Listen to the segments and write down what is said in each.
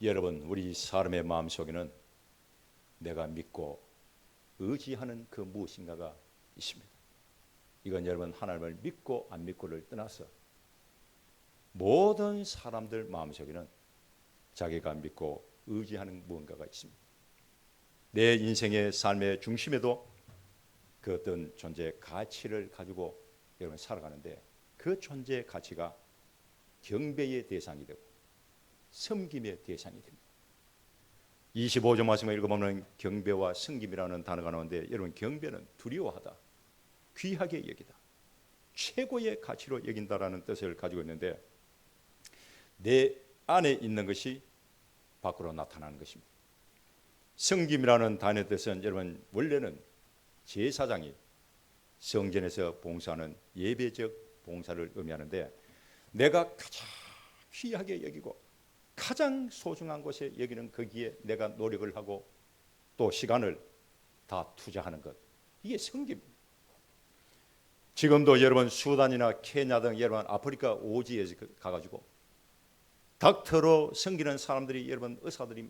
여러분, 우리 사람의 마음속에는 내가 믿고 의지하는 그 무엇인가가 있습니다. 이건 여러분 하나님을 믿고 안 믿고를 떠나서 모든 사람들 마음속에는 자기가 믿고 의지하는 무언가가 있습니다. 내 인생의 삶의 중심에도 그 어떤 존재의 가치를 가지고 여러분 살아가는데 그 존재의 가치가 경배의 대상이 되고 섬김의 대상이 됩니다. 25절 말씀을 읽어보면 경배와 섬김이라는 단어가 나오는데 여러분 경배는 두려워하다, 귀하게 여기다, 최고의 가치로 여긴다라는 뜻을 가지고 있는데 내 안에 있는 것이 밖으로 나타나는 것입니다. 섬김이라는 단어의 뜻은 여러분 원래는 제사장이 성전에서 봉사하는 예배적 봉사를 의미하는데 내가 가장 귀하게 여기고 가장 소중한 곳에 여기는 거기에 내가 노력을 하고 또 시간을 다 투자하는 것, 이게 섬김입니다. 지금도 여러분 수단이나 케냐 등 여러분 아프리카 오지에 가가지고 닥터로 섬기는 사람들이 여러분 의사들이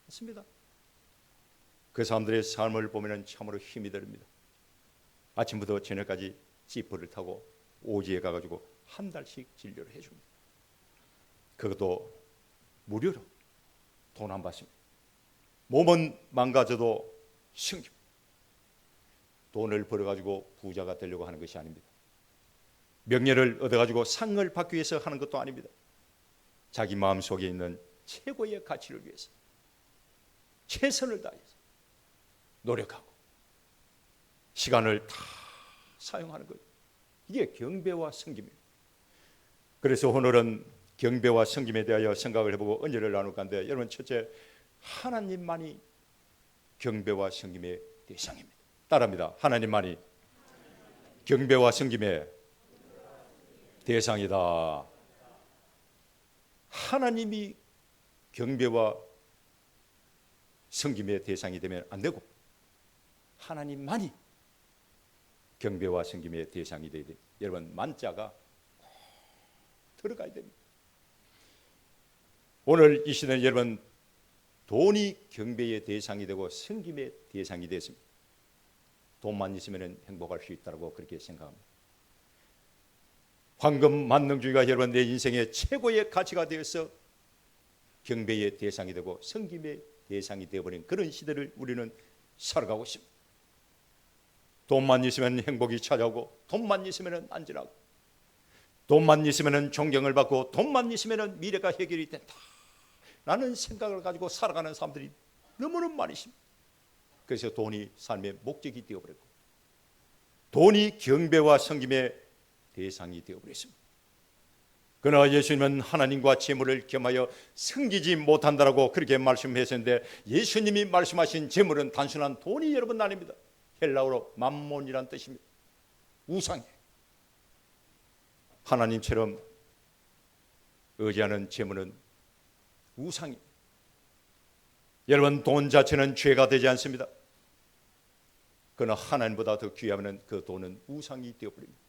많습니다. 그 사람들의 삶을 보면 참으로 힘이 됩니다. 아침부터 저녁까지 지프를 타고 오지에 가가지고 한 달씩 진료를 해줍니다. 그것도 무료로 돈 안 받습니다. 몸은 망가져도 섬김. 돈을 벌어가지고 부자가 되려고 하는 것이 아닙니다. 명예를 얻어가지고 상을 받기 위해서 하는 것도 아닙니다. 자기 마음속에 있는 최고의 가치를 위해서 최선을 다해서 노력하고 시간을 다 사용하는 것, 이게 경배와 섬김입니다. 그래서 오늘은 경배와 섬김에 대하여 생각을 해보고 언제를 나눌 건데 여러분 첫째, 하나님만이 경배와 섬김의 대상입니다. 따라합니다. 하나님만이 경배와 섬김의 대상이다. 하나님이 경배와 섬김의 대상이 되면 안 되고 하나님만이 경배와 섬김의 대상이 되어야 됩니다. 여러분 만자가 들어가야 됩니다. 오늘 이 시대는 여러분 돈이 경배의 대상이 되고 섬김의 대상이 됐습니다. 돈만 있으면 행복할 수 있다고 그렇게 생각합니다. 황금 만능주의가 여러분 내 인생의 최고의 가치가 되어서 경배의 대상이 되고 섬김의 대상이 되어버린 그런 시대를 우리는 살아가고 있습니다. 돈만 있으면 행복이 찾아오고 돈만 있으면 안전하고 돈만 있으면 존경을 받고 돈만 있으면 미래가 해결이 된다 라는 생각을 가지고 살아가는 사람들이 너무너무 많이 있습니다. 그래서 돈이 삶의 목적이 되어버렸고 돈이 경배와 섬김의 대상이 되어버렸습니다. 그러나 예수님은 하나님과 재물을 겸하여 섬기지 못한다라고 그렇게 말씀하셨는데 예수님이 말씀하신 재물은 단순한 돈이 여러분 아닙니다. 헬라어로 맘몬이란 뜻입니다. 우상이에요. 하나님처럼 의지하는 재물은 우상입니다. 여러분 돈 자체는 죄가 되지 않습니다. 그러나 하나님보다 더 귀하면 그 돈은 우상이 되어버립니다.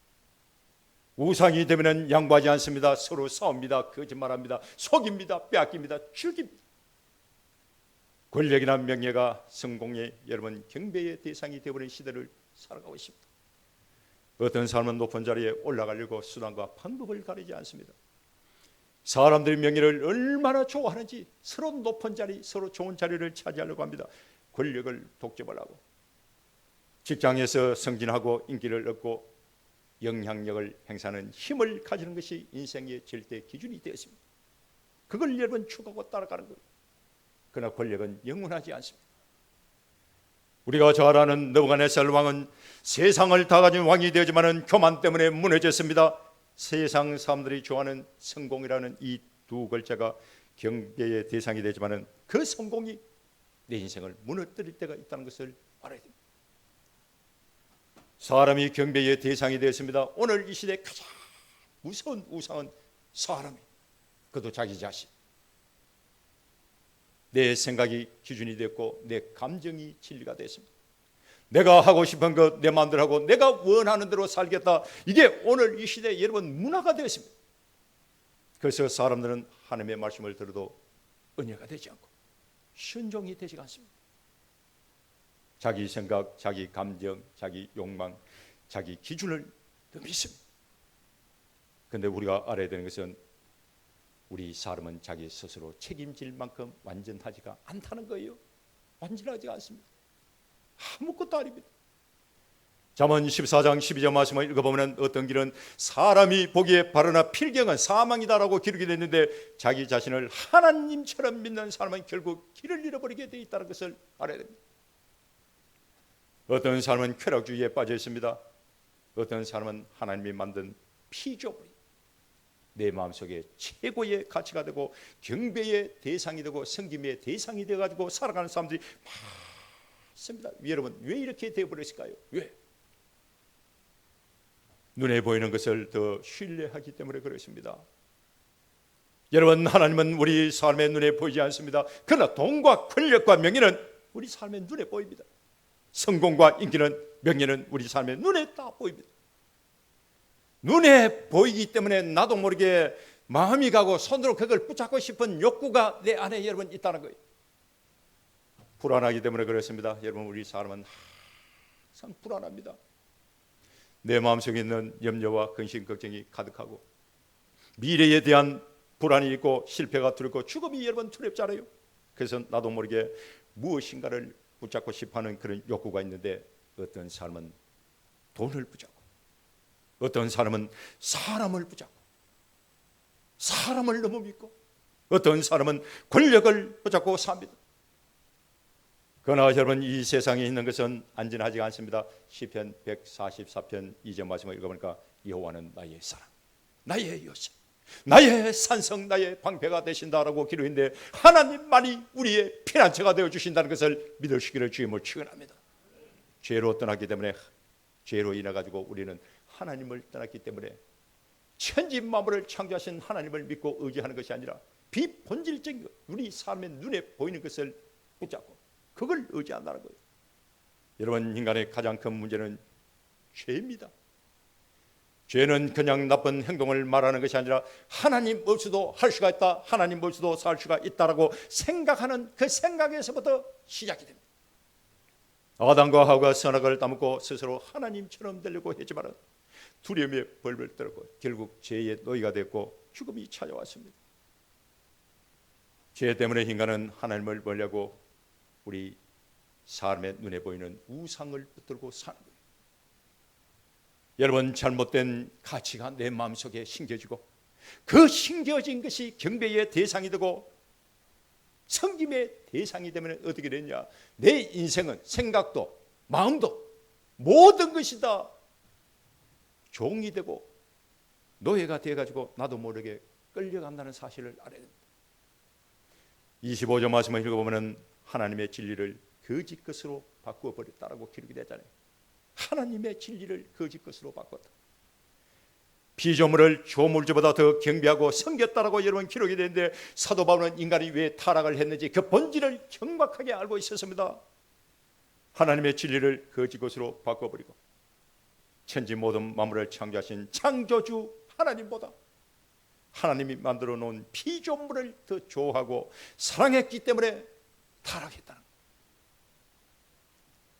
우상이 되면 양보하지 않습니다. 서로 싸웁니다. 거짓말합니다. 속입니다. 빼앗깁니다. 죽입니다. 권력이나 명예가 성공의 여러분 경배의 대상이 되어버린 시대를 살아가고 있습니다. 어떤 사람은 높은 자리에 올라가려고 수단과 방법을 가리지 않습니다. 사람들이 명예를 얼마나 좋아하는지 서로 높은 자리, 서로 좋은 자리를 차지하려고 합니다. 권력을 독점하려고 직장에서 승진하고 인기를 얻고 영향력을 행사하는 힘을 가지는 것이 인생의 절대 기준이 되었습니다. 그걸 여러분 추구하고 따라가는 거예요. 그러나 권력은 영원하지 않습니다. 우리가 잘 아는 느부갓네살 왕은 세상을 다 가진 왕이 되었지만 교만 때문에 무너졌습니다. 세상 사람들이 좋아하는 성공이라는 이 두 글자가 경배의 대상이 되지만 그 성공이 내 인생을 무너뜨릴 때가 있다는 것을 알아야 됩니다. 사람이 경배의 대상이 되었습니다. 오늘 이 시대에 가장 무서운 우상은 사람이, 그것도 자기 자신. 내 생각이 기준이 됐고 내 감정이 진리가 됐습니다. 내가 하고 싶은 것 내 마음대로 하고 내가 원하는 대로 살겠다. 이게 오늘 이 시대에 여러분 문화가 되었습니다. 그래서 사람들은 하나님의 말씀을 들어도 은혜가 되지 않고 순종이 되지 않습니다. 자기 생각, 자기 감정, 자기 욕망, 자기 기준을 더 믿습니다. 그런데 우리가 알아야 되는 것은 우리 사람은 자기 스스로 책임질 만큼 완전하지가 않다는 거예요. 완전하지가 않습니다. 아무것도 아닙니다. 잠언 14장 12절 말씀을 읽어보면 어떤 길은 사람이 보기에 바르나 필경은 사망이다라고 기록이 됐는데 자기 자신을 하나님처럼 믿는 사람은 결국 길을 잃어버리게 되어 있다는 것을 알아야 됩니다. 어떤 사람은 쾌락주의에 빠져 있습니다. 어떤 사람은 하나님이 만든 피조물이 내 마음속에 최고의 가치가 되고 경배의 대상이 되고 섬김의 대상이 되어가지고 살아가는 사람들이 많습니다. 여러분 왜 이렇게 되어버렸을까요? 왜? 눈에 보이는 것을 더 신뢰하기 때문에 그렇습니다. 여러분 하나님은 우리 삶의 눈에 보이지 않습니다. 그러나 돈과 권력과 명예는 우리 삶의 눈에 보입니다. 성공과 인기는 명예는 우리 삶의 눈에 다 보입니다. 눈에 보이기 때문에 나도 모르게 마음이 가고 손으로 그걸 붙잡고 싶은 욕구가 내 안에 여러분 있다는 거예요. 불안하기 때문에 그렇습니다. 여러분 우리 사람은 항상 불안합니다. 내 마음속에 있는 염려와 근심 걱정이 가득하고 미래에 대한 불안이 있고 실패가 두렵고 죽음이 여러분 두렵잖아요. 그래서 나도 모르게 무엇인가를 붙잡고 싶어하는 그런 욕구가 있는데 어떤 사람은 돈을 붙잡고 어떤 사람은 사람을 붙잡고 사람을 너무 믿고 어떤 사람은 권력을 붙잡고 삽니다. 그러나 여러분 이 세상에 있는 것은 안전하지 않습니다. 시편 144편 2절 말씀을 읽어보니까 여호와는 나의 사랑, 나의 요새, 나의 산성, 나의 방패가 되신다라고 기록했는데 하나님만이 우리의 피난처가 되어주신다는 것을 믿으시기를 주님을 축원합니다. 죄로 떠났기 때문에 죄로 인해 가지고 우리는 하나님을 떠났기 때문에 천지 만물을 창조하신 하나님을 믿고 의지하는 것이 아니라 비본질적인 우리 삶의 눈에 보이는 것을 붙잡고 그걸 의지한다는 거예요. 여러분 인간의 가장 큰 문제는 죄입니다. 죄는 그냥 나쁜 행동을 말하는 것이 아니라 하나님 없이도 할 수가 있다, 하나님 없이도 살 수가 있다라고 생각하는 그 생각에서부터 시작이 됩니다. 아담과 하와가 선악을 따먹고 스스로 하나님처럼 되려고 했지만 두려움에 벌벌 떨고 결국 죄의 노예가 됐고 죽음이 찾아왔습니다. 죄 때문에 인간은 하나님을 멀리하고 우리 사람의 눈에 보이는 우상을 붙들고 사는 거예요. 여러분 잘못된 가치가 내 마음속에 심겨지고 그 심겨진 것이 경배의 대상이 되고 섬김의 대상이 되면 어떻게 되냐? 내 인생은 생각도 마음도 모든 것이 다 종이 되고 노예가 되어가지고 나도 모르게 끌려간다는 사실을 알아야 됩니다. 25절 말씀을 읽어보면 하나님의 진리를 거짓 것으로 바꾸어 버렸다라고 기록이 되잖아요. 하나님의 진리를 거짓 것으로 바꿨다. 피조물을 조물주보다 더 경배하고 섬겼다라고 여러분 기록이 되는데 사도 바울은 인간이 왜 타락을 했는지 그 본질을 정확하게 알고 있었습니다. 하나님의 진리를 거짓 것으로 바꿔버리고 천지 모든 만물을 창조하신 창조주 하나님보다 하나님이 만들어 놓은 피조물을 더 좋아하고 사랑했기 때문에 타락했다는 거예요.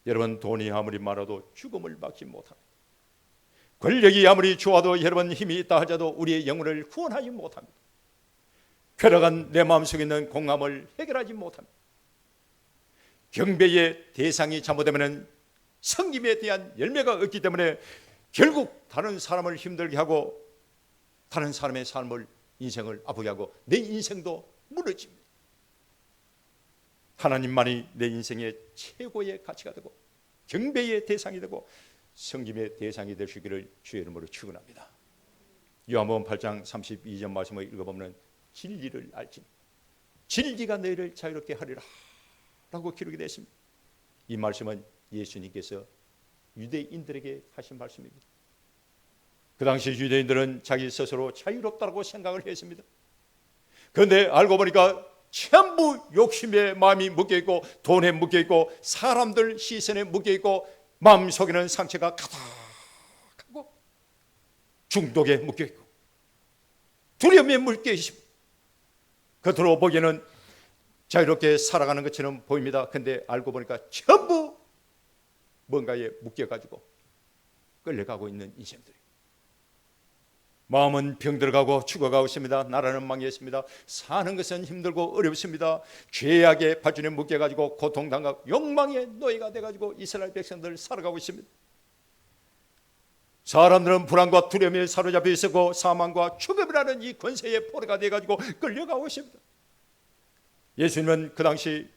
여러분 돈이 아무리 많아도 죽음을 막지 못합니다. 권력이 아무리 좋아도 여러분 힘이 있다 하자도 우리의 영혼을 구원하지 못합니다. 쾌락한 내 마음속에 있는 공감을 해결하지 못합니다. 경배의 대상이 잘못되면 섬김에 대한 열매가 없기 때문에 결국 다른 사람을 힘들게 하고 다른 사람의 삶을 인생을 아프게 하고 내 인생도 무너집니다. 하나님만이 내 인생의 최고의 가치가 되고 경배의 대상이 되고 섬김의 대상이 되시기를 주의 이름으로 축원합니다. 요한복음 8장 32절 말씀을 읽어보면 진리를 알지 진리가 너희를 자유롭게 하리라 라고 기록이 되어 있습니다. 이 말씀은 예수님께서 유대인들에게 하신 말씀입니다. 그 당시 유대인들은 자기 스스로 자유롭다고 생각을 했습니다. 그런데 알고 보니까 전부 욕심의 마음이 묶여있고 돈에 묶여있고 사람들 시선에 묶여있고 마음속에는 상처가 가득하고 중독에 묶여있고 두려움에 묶여있습니다. 겉으로 보기에는 자유롭게 살아가는 것처럼 보입니다. 근데 알고 보니까 전부 뭔가에 묶여가지고 끌려가고 있는 인생들이. 마음은 병들어가고 죽어가고 있습니다. 나라는 망했습니다. 사는 것은 힘들고 어렵습니다. 죄악의 바준에 묶여가지고 고통당하고 욕망의 노예가 돼가지고 이스라엘 백성들 살아가고 있습니다. 사람들은 불안과 두려움에 사로잡혀 있었고 사망과 죽음이라는 이 권세의 포로가 돼가지고 끌려가고 있습니다. 예수님은 그 당시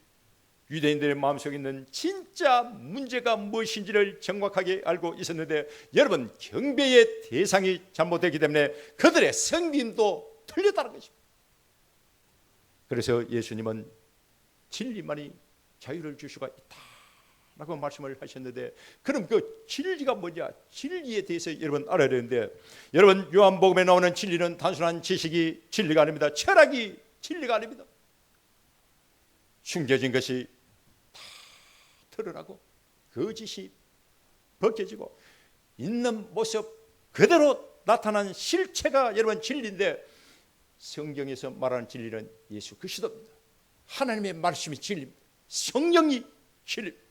유대인들의 마음속에 있는 진짜 문제가 무엇인지를 정확하게 알고 있었는데, 여러분, 경배의 대상이 잘못되기 때문에 그들의 성김도 틀렸다는 것입니다. 그래서 예수님은 진리만이 자유를 줄 수가 있다라고 말씀을 하셨는데, 그럼 그 진리가 뭐냐? 진리에 대해서 여러분 알아야 되는데, 여러분, 요한복음에 나오는 진리는 단순한 지식이 진리가 아닙니다. 철학이 진리가 아닙니다. 숨겨진 것이 다 드러나고 거짓이 벗겨지고 있는 모습 그대로 나타난 실체가 여러분 진리인데, 성경에서 말하는 진리는 예수 그리스도입니다. 하나님의 말씀이 진리입니다. 성령이 진리입니다.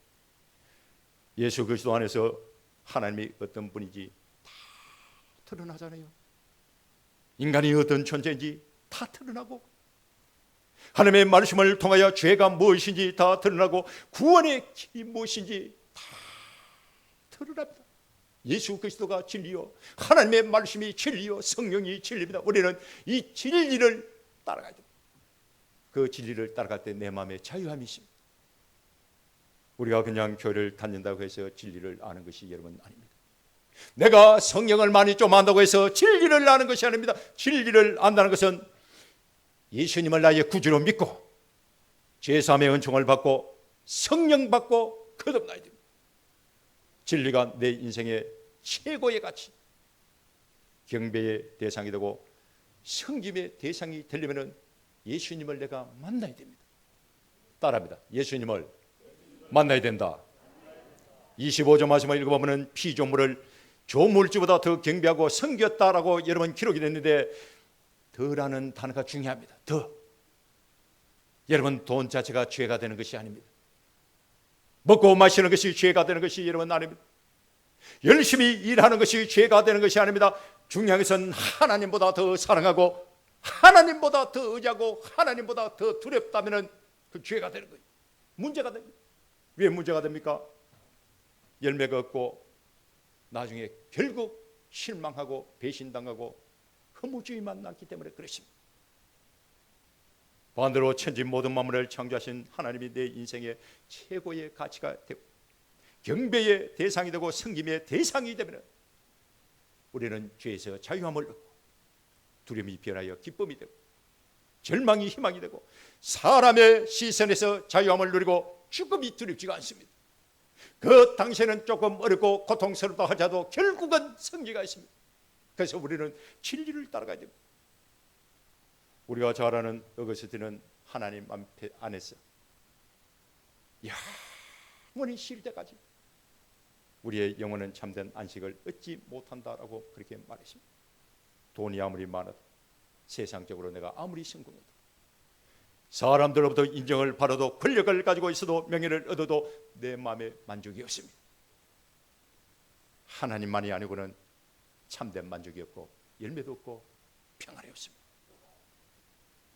예수 그리스도 안에서 하나님이 어떤 분인지 다 드러나잖아요. 인간이 어떤 존재인지 다 드러나고, 하나님의 말씀을 통하여 죄가 무엇인지 다 드러나고 구원의 길이 무엇인지 다 드러납니다. 예수 그리스도가 진리요, 하나님의 말씀이 진리요, 성령이 진리입니다. 우리는 이 진리를 따라가야 됩니다. 그 진리를 따라갈 때 내 마음에 자유함이 있습니다. 우리가 그냥 교회를 다닌다고 해서 진리를 아는 것이 여러분 아닙니다. 내가 성경을 많이 좀 안다고 해서 진리를 아는 것이 아닙니다. 진리를 안다는 것은 예수님을 나의 구주로 믿고 제3의 은총을 받고 성령 받고 거듭나야 됩니다. 진리가 내 인생의 최고의 가치, 경배의 대상이 되고 섬김의 대상이 되려면 예수님을 내가 만나야 됩니다. 따라합니다. 예수님을 만나야 된다. 25절 말씀을 읽어보면 피조물을 조물주보다 더 경배하고 섬겼다라고 여러분 기록이 됐는데, 더라는 단어가 중요합니다. 더. 여러분, 돈 자체가 죄가 되는 것이 아닙니다. 먹고 마시는 것이 죄가 되는 것이 여러분 아닙니다. 열심히 일하는 것이 죄가 되는 것이 아닙니다. 중요한 것은 하나님보다 더 사랑하고 하나님보다 더 의지하고 하나님보다 더 두렵다면 그 죄가 되는 거예요. 문제가 됩니다. 왜 문제가 됩니까? 열매가 없고 나중에 결국 실망하고 배신당하고 허무주의만 남기 때문에 그렇습니다. 반대로 천지 모든 만물을 창조하신 하나님이 내 인생의 최고의 가치가 되고 경배의 대상이 되고 섬김의 대상이 되면 우리는 죄에서 자유함을 얻고 두려움이 변하여 기쁨이 되고 절망이 희망이 되고 사람의 시선에서 자유함을 누리고 죽음이 두렵지가 않습니다. 그 당시에는 조금 어렵고 고통스럽다 하자도 결국은 승리가 있습니다. 그래서 우리는 진리를 따라가야 됩니다. 우리가 잘 아는 어거스틴은 하나님 안에서 영원히 쉴 때까지 우리의 영혼은 참된 안식을 얻지 못한다라고 그렇게 말했습니다. 돈이 아무리 많아도, 세상적으로 내가 아무리 성공해도, 사람들로부터 인정을 받아도, 권력을 가지고 있어도, 명예를 얻어도 내 마음에 만족이 없습니다. 하나님만이 아니고는 참된 만족이 없고 열매도 없고 평안이 없습니다.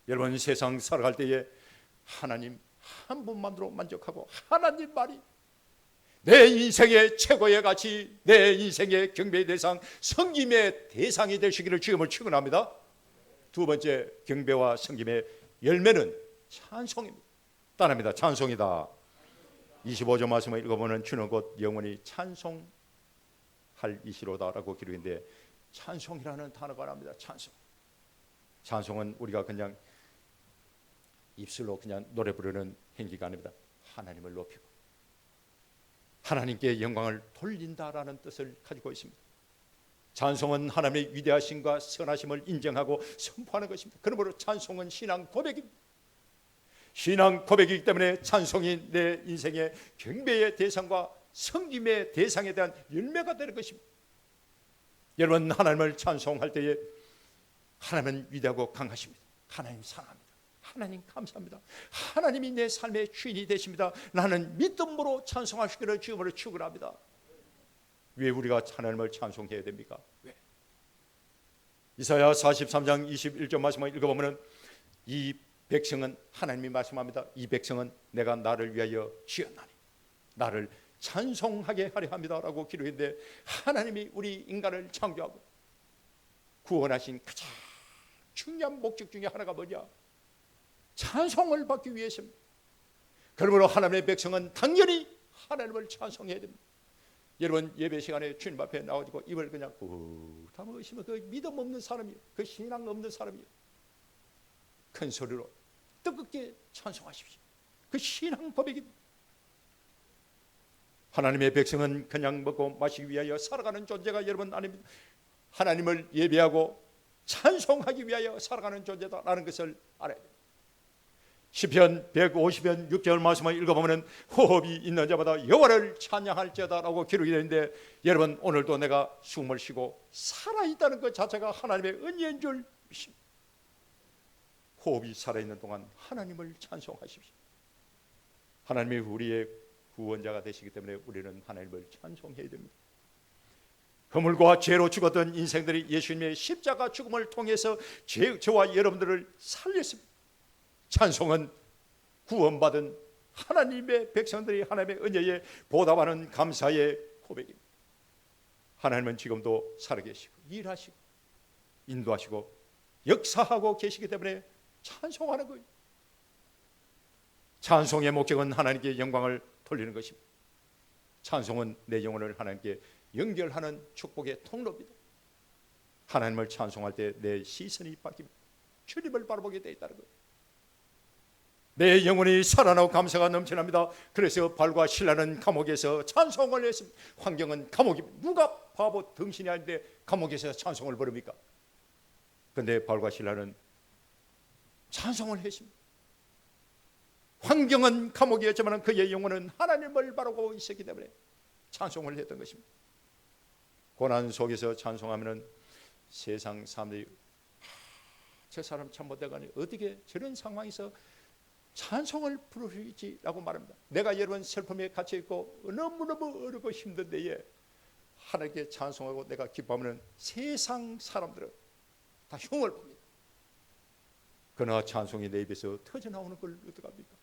여러분, 세상 살아갈 때에 하나님 한 분만으로 만족하고 하나님 말이 내 인생의 최고의 가치, 내 인생의 경배의 대상, 섬김의 대상이 되시기를 주님을 축원합니다. 두 번째, 경배와 섬김의 열매는 찬송입니다. 따라합니다. 찬송이다. 25절 말씀을 읽어보면 주는 곧 영원히 찬송할 이시로다라고 기록인데, 찬송이라는 단어가 나옵니다. 찬송. 찬송은 우리가 그냥 입술로 그냥 노래 부르는 행위가 아닙니다. 하나님을 높이고 하나님께 영광을 돌린다라는 뜻을 가지고 있습니다. 찬송은 하나님의 위대하심과 선하심을 인정하고 선포하는 것입니다. 그러므로 찬송은 신앙 고백입니다. 신앙 고백이기 때문에 찬송이 내 인생의 경배의 대상과 섬김의 대상에 대한 열매가 되는 것입니다. 여러분, 하나님을 찬송할 때에 하나님은 위대하고 강하십니다. 하나님 사랑합니다. 하나님 감사합니다. 하나님이 내 삶의 주인이 되십니다. 나는 믿음으로 찬송하시기를 주님으로 축원합니다. 왜 우리가 하나님을 찬송해야 됩니까? 왜? 이사야 43장 21절 말씀을 읽어보면 이 백성은, 하나님이 말씀합니다. 이 백성은 내가 나를 위하여 지었나니 나를 찬송하게 하려 합니다 라고 기록했는데, 하나님이 우리 인간을 창조하고 구원하신 가장 중요한 목적 중에 하나가 뭐냐? 찬송을 받기 위해서입니다. 그러므로 하나님의 백성은 당연히 하나님을 찬송해야 됩니다. 여러분, 예배 시간에 주님 앞에 나와가지고 입을 그냥 꾹 다무시면 그 믿음 없는 사람이에요. 그 신앙 없는 사람이에요. 큰 소리로 뜨겁게 찬송하십시오. 그 신앙 고백입니다. 하나님의 백성은 그냥 먹고 마시기 위하여 살아가는 존재가 여러분 아닙니다. 하나님을 예배하고 찬송하기 위하여 살아가는 존재다라는 것을 알아야 됩니다. 시편 150편 6절 말씀을 읽어보면 호흡이 있는 자마다 여호와를 찬양할지어다라고 기록이 되는데, 여러분 오늘도 내가 숨을 쉬고 살아있다는 것 자체가 하나님의 은혜인 줄 믿습니다. 호흡이 살아있는 동안 하나님을 찬송하십시오. 하나님이 우리의 구원자가 되시기 때문에 우리는 하나님을 찬송해야 됩니다. 허물과 죄로 죽었던 인생들이 예수님의 십자가 죽음을 통해서 저와 여러분들을 살렸습니다. 찬송은 구원받은 하나님의 백성들이 하나님의 은혜에 보답하는 감사의 고백입니다. 하나님은 지금도 살아계시고 일하시고 인도하시고 역사하고 계시기 때문에 찬송하는 거예요. 찬송의 목적은 하나님께 영광을 돌리는 것입니다. 찬송은 내 영혼을 하나님께 연결하는 축복의 통로입니다. 하나님을 찬송할 때 내 시선이 바뀝니다. 주님을 바라보게 되어 있다는 거예요. 내 영혼이 살아나고 감사가 넘쳐납니다. 그래서 발과 신라는 감옥에서 찬송을 했습니다. 환경은 감옥입니다. 누가 바보 등신이 아닌데 감옥에서 찬송을 부릅니까? 그런데 발과 신라는 찬송을 했습니다. 환경은 감옥이었지만 그의 영혼은 하나님을 바라보고 있었기 때문에 찬송을 했던 것입니다. 고난 속에서 찬송하면 세상 사람들이 저 사람 참 못되가니 어떻게 저런 상황에서 찬송을 부르시지라고 말합니다. 내가 여러분 슬픔에 갇혀 있고 너무너무 어렵고 힘든 데에 하나님께 찬송하고 내가 기뻐하면 세상 사람들은 다 흉을 봅니다. 그러나 찬송이 내 입에서 터져나오는 걸 어떡합니까?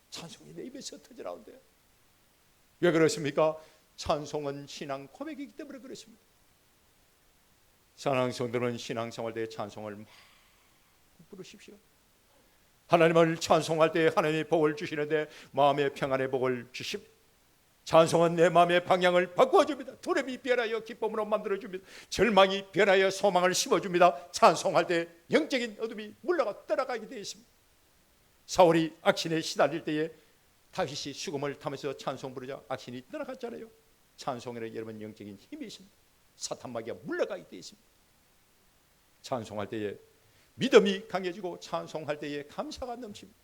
찬송이 내 입에서 터져나오는데 왜 그렇습니까? 찬송은 신앙 고백이기 때문에 그렇습니다. 신앙성들은 신앙생활 때 찬송을 막 부르십시오. 하나님을 찬송할 때 하나님의 복을 주시는데 마음의 평안의 복을 주십니다. 찬송은 내 마음의 방향을 바꾸어줍니다. 두려움이 변하여 기쁨으로 만들어줍니다. 절망이 변하여 소망을 심어줍니다. 찬송할 때 영적인 어둠이 물러가 떠나가게 되어 있습니다. 사울이 악신에 시달릴 때에 다윗이 수금을 타면서 찬송 부르자 악신이 떠나갔잖아요. 찬송에는 여러분 영적인 힘이 있습니다. 사탄 마귀가 물러가게 되어 있습니다. 찬송할 때에 믿음이 강해지고 찬송할 때에 감사가 넘칩니다.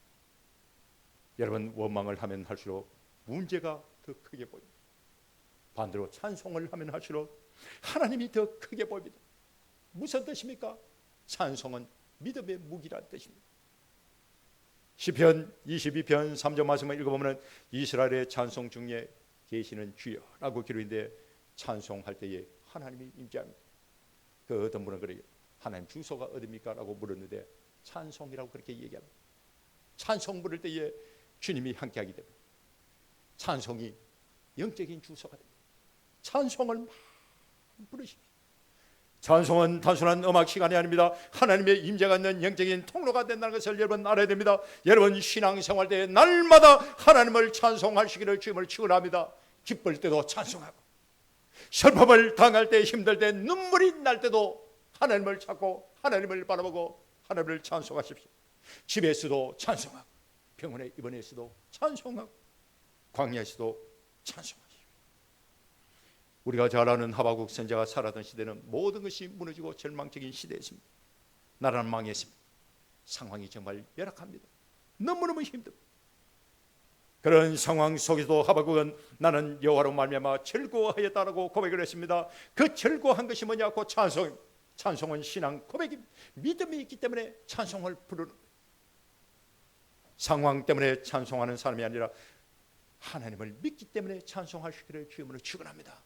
여러분 원망을 하면 할수록 문제가 더 크게 보입니다. 반대로 찬송을 하면 할수록 하나님이 더 크게 보입니다. 무슨 뜻입니까? 찬송은 믿음의 무기란 뜻입니다. 시편 22편 3절 말씀을 읽어보면 이스라엘의 찬송 중에 계시는 주여라고 기록인데 찬송할 때에 하나님이 임재합니다. 그 어떤 분은 그래요. 하나님 주소가 어디입니까? 라고 물었는데 찬송이라고 그렇게 얘기합니다. 찬송 부를 때에 주님이 함께하기 때문에 찬송이 영적인 주소가 됩니다. 찬송을 막 부르십시오. 찬송은 단순한 음악 시간이 아닙니다. 하나님의 임재가 있는 영적인 통로가 된다는 것을 여러분 알아야 됩니다. 여러분 신앙생활 때 날마다 하나님을 찬송하시기를 주님을 축원합니다. 기쁠 때도 찬송하고 슬픔을 당할 때 힘들 때 눈물이 날 때도 하나님을 찾고 하나님을 바라보고 하나님을 찬송하십시오. 집에서도 찬송하고 병원에 입원해서도 찬송하고 광야에서도 찬송하십시오. 우리가 잘 아는 하박국 선지자가 살았던 시대는 모든 것이 무너지고 절망적인 시대였습니다. 나라는 망했습니다. 상황이 정말 열악합니다. 너무너무 힘듭니다. 그런 상황 속에서도 하박국은 나는 여호와로 말미암아 즐거워하였다라고 고백을 했습니다. 그 즐거워한 것이 뭐냐고 찬송입니다. 찬송은 신앙 고백입니다. 믿음이 있기 때문에 찬송을 부르는 거예요. 상황 때문에 찬송하는 사람이 아니라 하나님을 믿기 때문에 찬송하시기를 주님으로 축원합니다.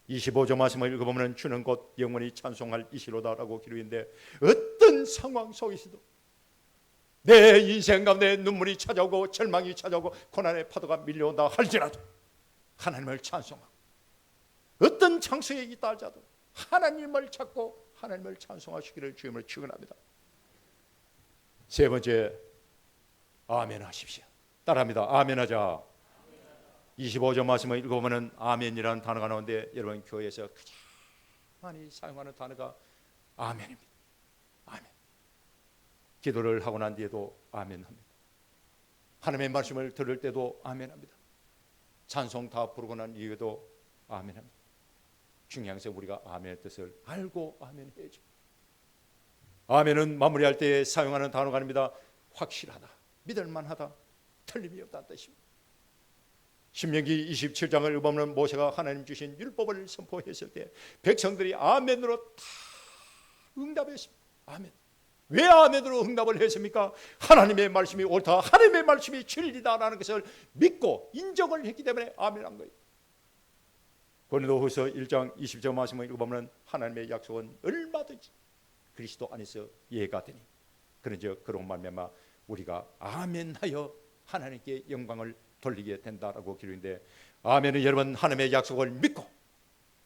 25절 말씀을 읽어보면 주는 곧 영원히 찬송할 이시로다라고 기록인데, 어떤 상황 속에서도 내 인생 가운데 눈물이 찾아오고 절망이 찾아오고 고난의 파도가 밀려온다 할지라도 하나님을 찬송하고, 어떤 장소에 있다 할지라도 하나님을 찾고 하나님을 찬송하시기를 주님을 축원합니다. 세 번째, 아멘 하십시오. 따라합니다. 아멘 하자. 25절 말씀을 읽어보면 아멘이라는 단어가 나오는데, 여러분 교회에서 가장 많이 사용하는 단어가 아멘입니다. 아멘. 기도를 하고 난 뒤에도 아멘합니다. 하나님의 말씀을 들을 때도 아멘합니다. 찬송 다 부르고 난 이후에도 아멘합니다. 중요한 것은 우리가 아멘의 뜻을 알고 아멘해야죠. 아멘은 마무리할 때 사용하는 단어가 아닙니다. 확실하다, 믿을만하다, 틀림이 없다는 뜻입니다. 신명기 27장을 보면 모세가 하나님 주신 율법을 선포했을 때 백성들이 아멘으로 다 응답했습니다. 아멘. 왜 아멘으로 응답을 했습니까? 하나님의 말씀이 옳다, 하나님의 말씀이 진리다라는 것을 믿고 인정을 했기 때문에 아멘한 거예요. 고린도후서 1장 20절 말씀을 읽어보면 하나님의 약속은 얼마든지 그리스도 안에서 예가 되니 그런즉 그런 말미암아 우리가 아멘하여 하나님께 영광을 돌리게 된다라고 기록인데, 아멘은 여러분 하나님의 약속을 믿고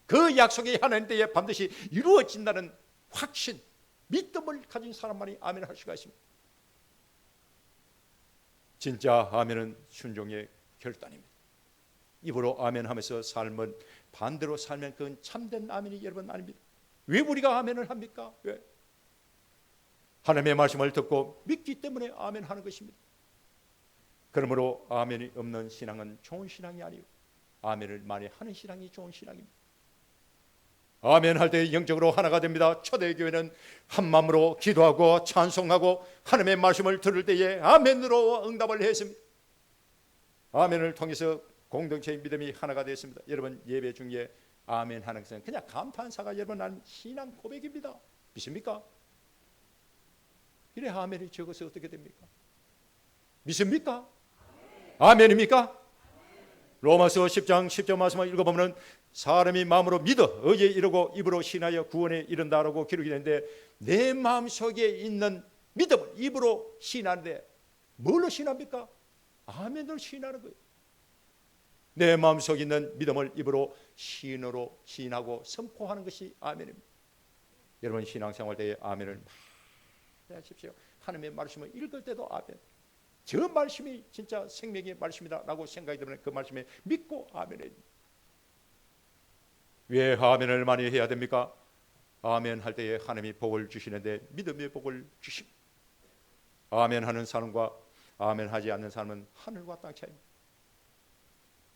그 약속이 하나님 때에 반드시 이루어진다는 확신, 믿음을 가진 사람만이 아멘할 수가 있습니다. 진짜 아멘은 순종의 결단입니다. 입으로 아멘하면서 삶은 반대로 살면 그건 참된 아멘이 여러분 아닙니다. 왜 우리가 아멘을 합니까? 왜? 하나님의 말씀을 듣고 믿기 때문에 아멘하는 것입니다. 그러므로 아멘이 없는 신앙은 좋은 신앙이 아니고 아멘을 많이 하는 신앙이 좋은 신앙입니다. 아멘 할 때 영적으로 하나가 됩니다. 초대교회는 한 마음으로 기도하고 찬송하고 하나님의 말씀을 들을 때에 아멘으로 응답을 했습니다. 아멘을 통해서 공동체의 믿음이 하나가 됐습니다. 여러분 예배 중에 아멘 하는 것은 그냥 감탄사가 여러분 한 신앙 고백입니다. 믿습니까? 이래 아멘이 적어서 어떻게 됩니까? 믿습니까? 아멘입니까? 로마서 10장 10절 말씀을 읽어보면 사람이 마음으로 믿어 의에 이르고 입으로 신하여 구원에 이른다라고 기록이 되는데, 내 마음속에 있는 믿음을 입으로 신하는데 뭘로 신합니까? 아멘으로 신하는 거예요. 내 마음속에 있는 믿음을 입으로 신으로 신하고 선포하는 것이 아멘입니다. 여러분 신앙생활 때에 아멘을 많이 하십시오. 하나님의 말씀을 읽을 때도 아멘, 저 말씀이 진짜 생명의 말씀이다라고 생각이 들면 그 말씀에 믿고 아멘해야 됩니다. 왜 아멘을 많이 해야 됩니까? 아멘 할 때에 하나님이 복을 주시는데 믿음의 복을 주십니다. 아멘 하는 사람과 아멘 하지 않는 사람은 하늘과 땅 차이입니다.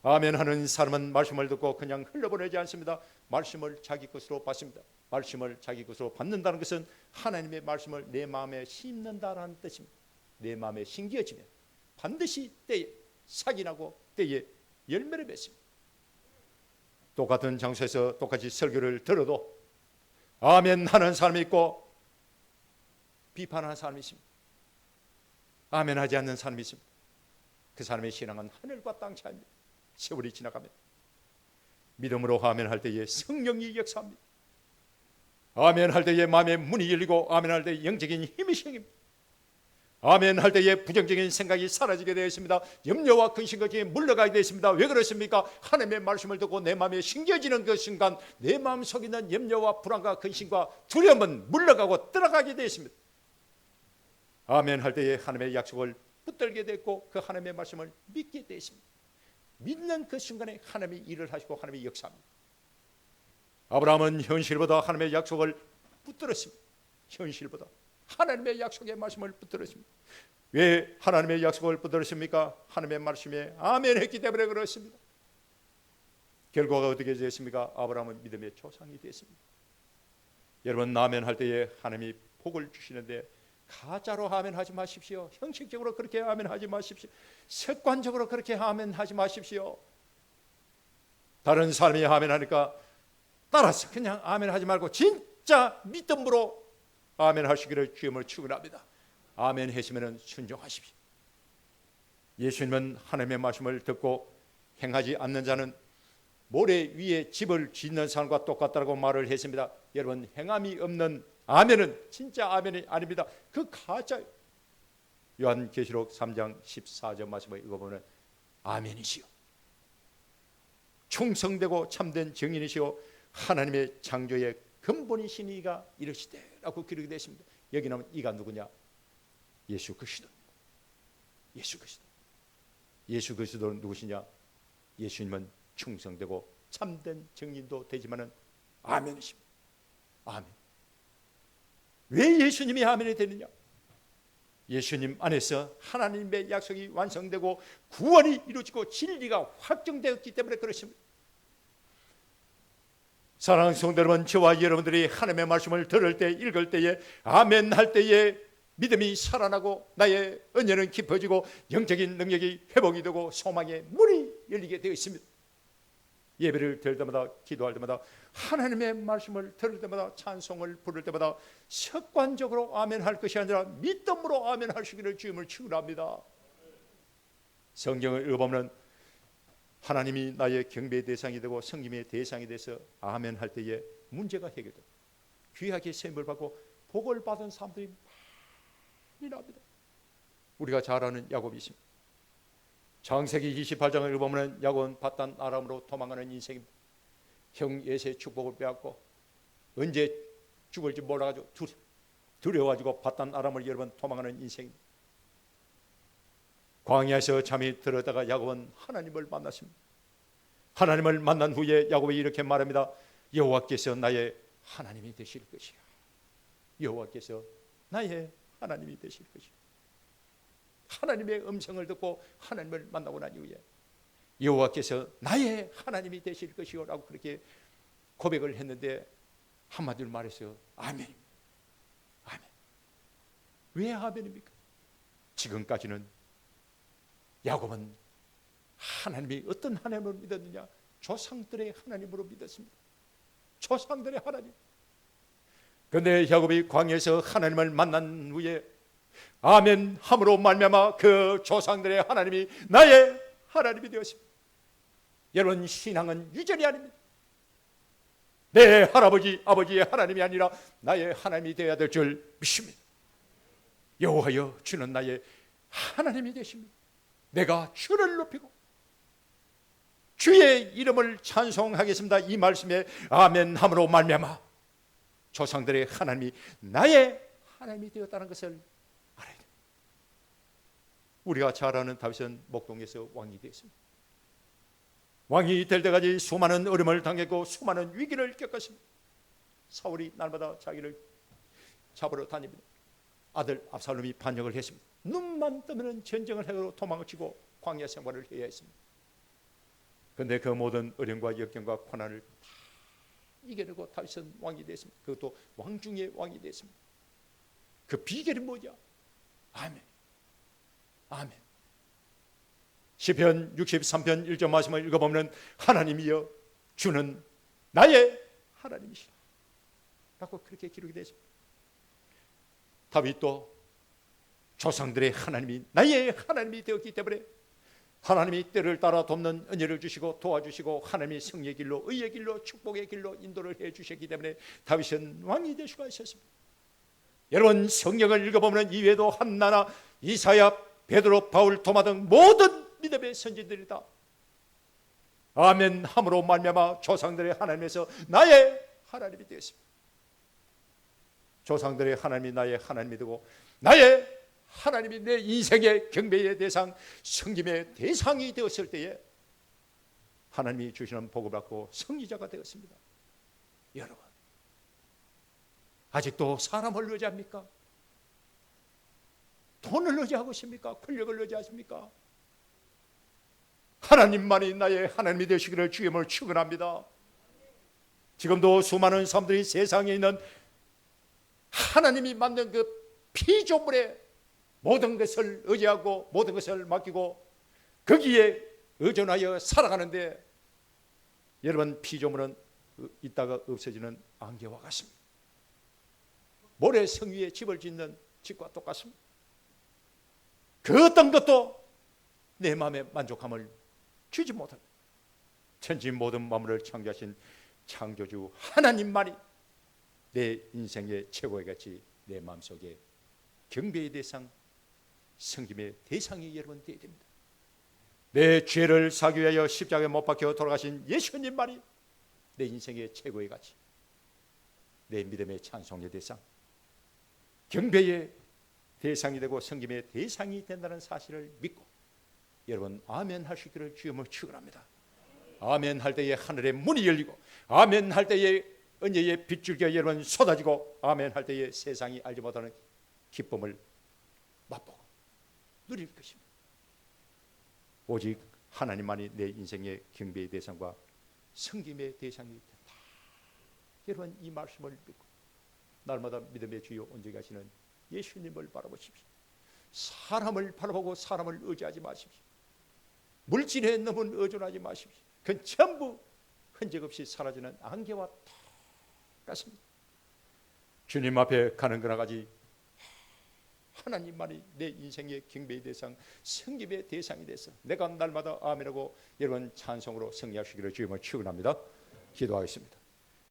아멘 하는 사람은 말씀을 듣고 그냥 흘려보내지 않습니다. 말씀을 자기 것으로 받습니다. 말씀을 자기 것으로 받는다는 것은 하나님의 말씀을 내 마음에 심는다라는 뜻입니다. 내 마음에 심겨지면 반드시 때에 삭이나고 때에 열매를 맺습니다. 똑같은 장소에서 똑같이 설교를 들어도 아멘 하는 사람이 있고 비판하는 사람이 있습니다. 아멘 하지 않는 사람이 있습니다. 그 사람의 신앙은 하늘과 땅 차이입니다. 세월이 지나가면 믿음으로 아멘 할 때에 성령이 역사합니다. 아멘 할 때에 마음의 문이 열리고 아멘 할 때에 영적인 힘이 생깁니다. 아멘 할 때에 부정적인 생각이 사라지게 되어 있습니다. 염려와 근심과 중에 물러가게 되어 있습니다. 왜 그렇습니까? 하나님의 말씀을 듣고 내 마음에 심겨지는 그 순간 내 마음속에 있는 염려와 불안과 근심과 두려움은 물러가고 떠나가게 되어 있습니다. 아멘 할 때에 하나님의 약속을 붙들게 됐고 그 하나님의 말씀을 믿게 되어 있습니다. 믿는 그 순간에 하나님이 일을 하시고 하나님이 역사합니다. 아브라함은 현실보다 하나님의 약속을 붙들었습니다. 현실보다 하나님의 약속의 말씀을 붙들었습니다. 왜 하나님의 약속을 붙들었습니까? 하나님의 말씀에 아멘 했기 때문에 그렇습니다. 결과가 어떻게 됐습니까? 아브라함은 믿음의 조상이 됐습니다. 여러분 아멘 할 때에 하나님이 복을 주시는데 가짜로 아멘 하지 마십시오. 형식적으로 그렇게 아멘 하지 마십시오. 습관적으로 그렇게 아멘 하지 마십시오. 다른 사람이 아멘 하니까 따라서 그냥 아멘 하지 말고 진짜 믿음으로 아멘 하시기를 주님을 축원합니다. 아멘 하시면 순종하십시오. 예수님은 하나님의 말씀을 듣고 행하지 않는 자는 모래 위에 집을 짓는 사람과 똑같다고 말을 했습니다. 여러분, 행함이 없는 아멘은 진짜 아멘이 아닙니다. 그 가짜예요. 요한계시록 3장 14절 말씀을 읽어보면 아멘이시요, 충성되고 참된 증인이시요 하나님의 창조의 근본이시니가 이르시되 라고 기록이 되어 있습니다. 여기 나오면 이가 누구냐? 예수 그리스도. 예수 그리스도. 예수 그리스도는 누구시냐? 예수님은 충성되고 참된 증인도 되지만은 아멘이십니다. 아멘. 왜 예수님이 아멘이 되느냐? 예수님 안에서 하나님의 약속이 완성되고 구원이 이루어지고 진리가 확정되었기 때문에 그렇습니다. 사랑하는 성도 여러분, 저와 여러분들이 하나님의 말씀을 들을 때, 읽을 때에 아멘 할 때에 믿음이 살아나고 나의 은혜는 깊어지고 영적인 능력이 회복이 되고 소망의 문이 열리게 되어 있습니다. 예배를 드릴 때마다, 기도할 때마다, 하나님의 말씀을 들을 때마다, 찬송을 부를 때마다 습관적으로 아멘 할 것이 아니라 믿음으로 아멘 하시기를 주님을 축원합니다. 성경을 읽어보면 하나님이 나의 경배의 대상이 되고 섬김의 대상이 돼서 아멘 할 때에 문제가 해결되고 귀하게 세움을 받고 복을 받은 사람들이 많이 나옵니다. 우리가 잘 아는 야곱이 있습니다. 창세기 28장을 읽어보면 야곱은 밧단 아람으로 도망가는 인생입니다. 형 에서의 축복을 빼앗고 언제 죽을지 몰라가지고 두려워가지고 밧단 아람을 여러 번 도망가는 인생입니다. 광야에서 잠이 들었다가 야곱은 하나님을 만났습니다. 하나님을 만난 후에 야곱이 이렇게 말합니다. 여호와께서 나의 하나님이 되실 것이야. 여호와께서 나의 하나님이 되실 것이야. 하나님의 음성을 듣고 하나님을 만나고 난 이후에 여호와께서 나의 하나님이 되실 것이요 라고 그렇게 고백을 했는데 한마디로 말했어요. 아멘. 아멘. 왜 아멘입니까? 지금까지는 야곱은 하나님이 어떤 하나님으로 믿었느냐? 조상들의 하나님으로 믿었습니다. 조상들의 하나님. 그런데 야곱이 광야에서 하나님을 만난 후에 아멘 함으로 말미암아 그 조상들의 하나님이 나의 하나님이 되었습니다. 여러분, 신앙은 유전이 아닙니다. 내 할아버지 아버지의 하나님이 아니라 나의 하나님이 되어야 될 줄 믿습니다. 여호와여 주는 나의 하나님이 되십니다. 내가 주를 높이고 주의 이름을 찬송하겠습니다. 이 말씀에 아멘 함으로 말미암아 조상들의 하나님이 나의 하나님이 되었다는 것을 알아야 됩니다. 우리가 잘 아는 다윗은 목동에서 왕이 되었습니다. 왕이 될 때까지 수많은 어려움을 당했고 수많은 위기를 겪었습니다. 사울이 날마다 자기를 잡으러 다닙니다. 아들 압살롬이 반역을 했습니다. 눈만 뜨면 전쟁을 해서 도망을 치고 광야 생활을 해야 했습니다. 그런데 그 모든 어려움과 역경과 고난을 다 이겨내고 다윗은 왕이 됐습니다. 그것도 왕 중의 왕이 됐습니다. 그 비결이 뭐냐? 아멘. 아멘. 시편 63편 1절 말씀을 읽어보면 하나님이여 주는 나의 하나님이시라 라고 그렇게 기록이 되어 있습니다. 다윗도 조상들의 하나님이 나의 하나님이 되었기 때문에 하나님이 때를 따라 돕는 은혜를 주시고 도와주시고 하나님이 승리의 길로 의의 길로 축복의 길로 인도를 해주셨기 때문에 다윗은 왕이 될 수가 있었습니다. 여러분, 성경을 읽어보면 이외에도 한나나 이사야 베드로 바울 도마 등 모든 믿음의 선지들이다 아멘 함으로 말미암아 조상들의 하나님에서 나의 하나님이 되었습니다. 조상들의 하나님이 나의 하나님이 되고 나의 하나님이 내 인생의 경배의 대상, 섬김의 대상이 되었을 때에 하나님이 주시는 복을 받고 승리자가 되었습니다. 여러분, 아직도 사람을 의지합니까? 돈을 의지하고 있습니까? 권력을 의지하십니까? 하나님만이 나의 하나님이 되시기를 주님을 축원합니다. 지금도 수많은 사람들이 세상에 있는 하나님이 만든 그 피조물에 모든 것을 의지하고 모든 것을 맡기고 거기에 의존하여 살아가는데 여러분, 피조물은 있다가 없어지는 안개와 같습니다. 모래성 위에 집을 짓는 집과 똑같습니다. 그 어떤 것도 내 마음에 만족함을 주지 못할 천지 모든 만물을 창조하신 창조주 하나님만이 내 인생의 최고의 가치, 내 마음속에 경배의 대상, 섬김의 대상이 여러분 되어야 됩니다. 내 죄를 사기 위하여 십자가에 못 박혀 돌아가신 예수님만이 내 인생의 최고의 가치, 내 믿음의 찬송의 대상, 경배의 대상이 되고 섬김의 대상이 된다는 사실을 믿고 여러분 아멘 할 수 있기를 주님을 축원합니다. 아멘 할 때에 하늘의 문이 열리고, 아멘 할 때에 은혜의 빗줄기가 여러분 쏟아지고, 아멘 할 때에 세상이 알지 못하는 기쁨을 맛보고 누릴 것입니다. 오직 하나님만이 내 인생의 경배의 대상과 섬김의 대상이 된다. 여러분 이 말씀을 믿고 날마다 믿음의 주요 온전히 가시는 예수님을 바라보십시오. 사람을 바라보고 사람을 의지하지 마십시오. 물질에 너무 의존하지 마십시오. 그건 전부 흔적 없이 사라지는 안개와 똑같습니다. 주님 앞에 가는 그나 가지 하나님만이 내 인생의 경배의 대상, 섬김의 대상이 돼서 내가 날마다 아멘하고 여러분 찬송으로 승리하시기를 주님을 축원합니다. 기도하겠습니다.